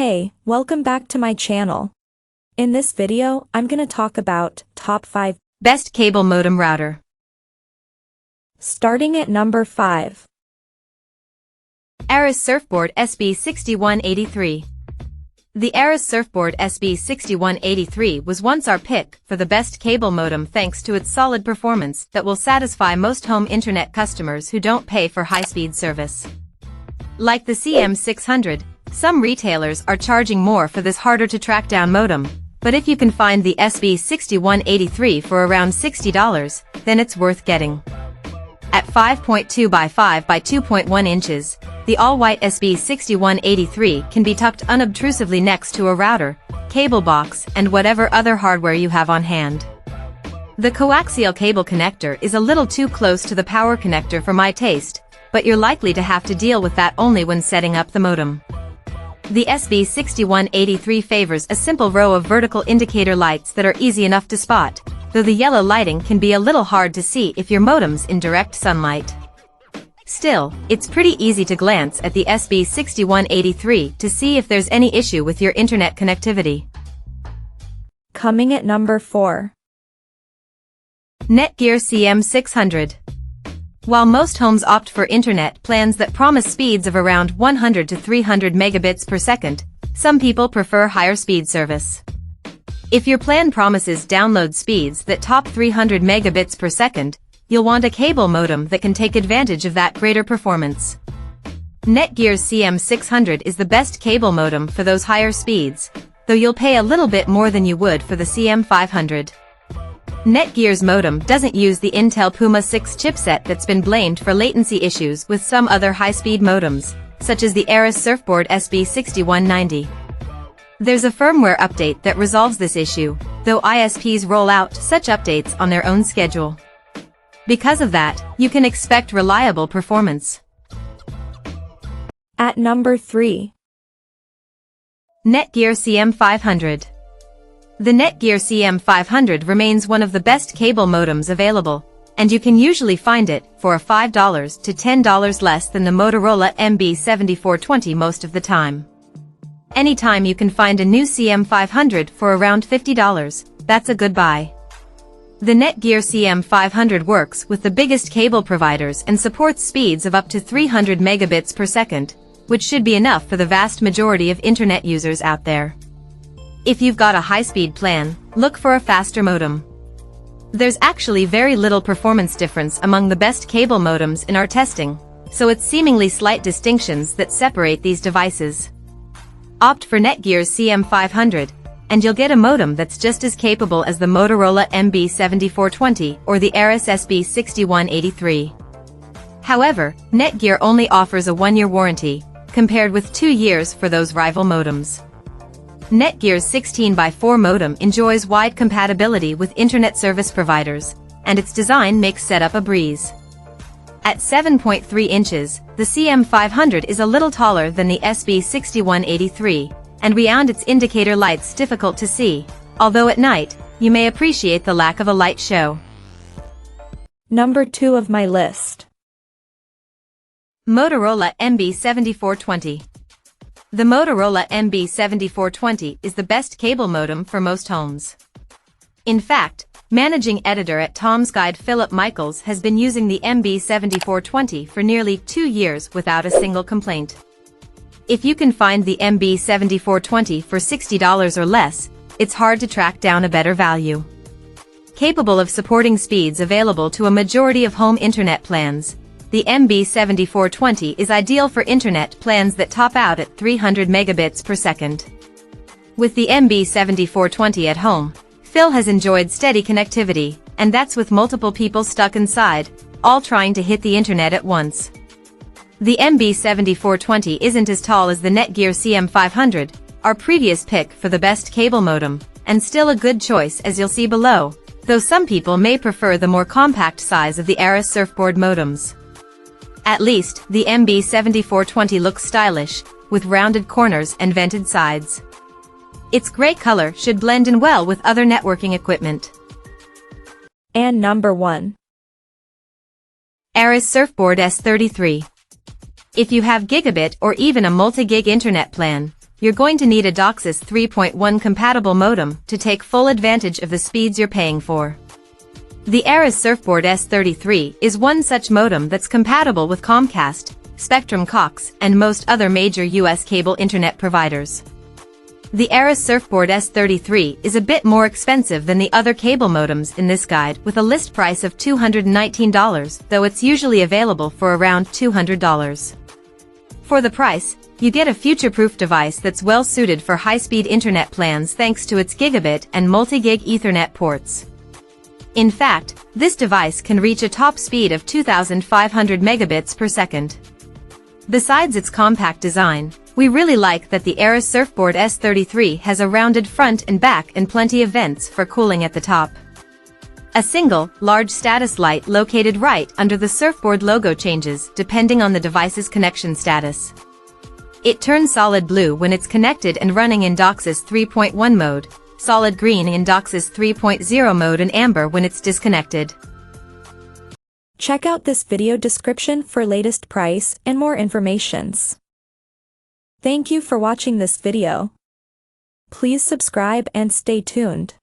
Hey, welcome back to my channel. In this video, I'm gonna talk about top 5 best cable modem router. Starting at number 5. ARRIS Surfboard SB6183. The ARRIS Surfboard SB6183 was once our pick for the best cable modem thanks to its solid performance that will satisfy most home internet customers who don't pay for high-speed service. Like the CM600, some retailers are charging more for this harder-to-track-down modem, but if you can find the SB6183 for around $60, then it's worth getting. At 5.2 by 5 by 2.1 inches, the all-white SB6183 can be tucked unobtrusively next to a router, cable box, and whatever other hardware you have on hand. The coaxial cable connector is a little too close to the power connector for my taste, but you're likely to have to deal with that only when setting up the modem. The SB6183 favors a simple row of vertical indicator lights that are easy enough to spot, though the yellow lighting can be a little hard to see if your modem's in direct sunlight. Still, it's pretty easy to glance at the SB6183 to see if there's any issue with your internet connectivity. Coming at number 4. Netgear CM600. While most homes opt for internet plans that promise speeds of around 100 to 300 megabits per second, some people prefer higher speed service. If your plan promises download speeds that top 300 megabits per second, you'll want a cable modem that can take advantage of that greater performance. Netgear's CM600 is the best cable modem for those higher speeds, though you'll pay a little bit more than you would for the CM500. Netgear's modem doesn't use the Intel Puma 6 chipset that's been blamed for latency issues with some other high-speed modems, such as the AIS Surfboard SB6180. There's a firmware update that resolves this issue, though ISPs roll out such updates on their own schedule. Because of that, you can expect reliable performance. At number 3. Netgear CM500. The Netgear CM500 remains one of the best cable modems available, and you can usually find it for $5 to $10 less than the Motorola MB7420 most of the time. Anytime you can find a new CM500 for around $50, that's a good buy. The Netgear CM500 works with the biggest cable providers and supports speeds of up to 300 megabits per second, which should be enough for the vast majority of internet users out there. If you've got a high-speed plan, look for a faster modem. There's actually very little performance difference among the best cable modems in our testing, so it's seemingly slight distinctions that separate these devices. Opt for Netgear's CM500, and you'll get a modem that's just as capable as the Motorola MB7420 or the ARRIS SB6183. However, Netgear only offers a 1-year warranty, compared with 2 years for those rival modems. Netgear's 16x4 modem enjoys wide compatibility with internet service providers, and its design makes setup a breeze. At 7.3 inches, the CM500 is a little taller than the SB6183, and beyond its indicator lights difficult to see, although at night, you may appreciate the lack of a light show. Number 2 of my list. Motorola MB7420. The Motorola MB7420 is the best cable modem for most homes. In fact, managing editor at Tom's Guide Philip Michaels has been using the MB7420 for nearly 2 years without a single complaint. If you can find the MB7420 for $60 or less, it's hard to track down a better value. Capable of supporting speeds available to a majority of home internet plans, the MB7420 is ideal for internet plans that top out at 300 megabits per second. With the MB7420 at home, Phil has enjoyed steady connectivity, and that's with multiple people stuck inside, all trying to hit the internet at once. The MB7420 isn't as tall as the Netgear CM500, our previous pick for the best cable modem, and still a good choice as you'll see below, though some people may prefer the more compact size of the ARRIS Surfboard modems. At least, the MB7420 looks stylish, with rounded corners and vented sides. Its gray color should blend in well with other networking equipment. And number 1. AIS Surfboard S33. If you have gigabit or even a multi-gig internet plan, you're going to need a DOCSIS 3.1 compatible modem to take full advantage of the speeds you're paying for. The ARRIS Surfboard S33 is one such modem that's compatible with Comcast, Spectrum Cox, and most other major US cable internet providers. The AIS Surfboard S33 is a bit more expensive than the other cable modems in this guide with a list price of $219, though it's usually available for around $200. For the price, you get a future-proof device that's well suited for high-speed internet plans thanks to its gigabit and multi-gig Ethernet ports. In fact, this device can reach a top speed of 2,500 megabits per second. Besides its compact design, we really like that the AIS Surfboard S33 has a rounded front and back and plenty of vents for cooling at the top. A single, large status light located right under the surfboard logo changes depending on the device's connection status. It turns solid blue when it's connected and running in DOCSIS 3.1 mode, solid green in DOCSIS 3.0 mode, and amber when it's disconnected. Check out this video description for latest price and more informations. Thank you for watching this video. Please subscribe and stay tuned.